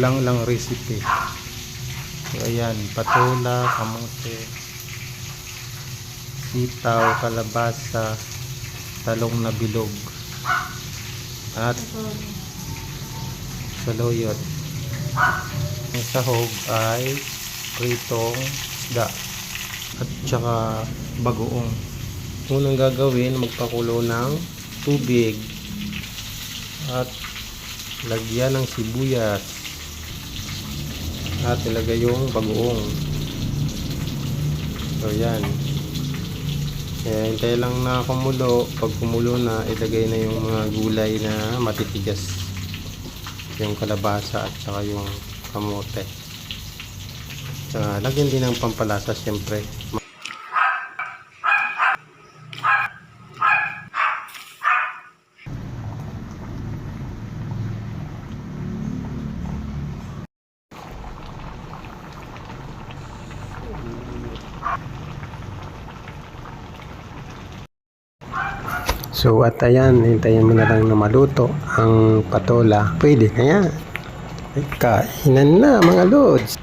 lang recipe. So ayan, patola, kamote, sitaw, kalabasa, talong na bilog, at saluyot. Ang sahog ay pritong isda at saka bagoong. Unang gagawin, magpakulo ng tubig at lagyan ng sibuyas at ilagay yung bagoong. So yan, hintay lang na kumulo. Pag kumulo na, ilagay na yung mga gulay na matitigas, yung kalabasa at saka yung kamote. Lagyan din ng pampalasa syempre. So at ayan, hintayin mo na lang na maluto ang patola. Pwede na yan. Kainan na mga lods.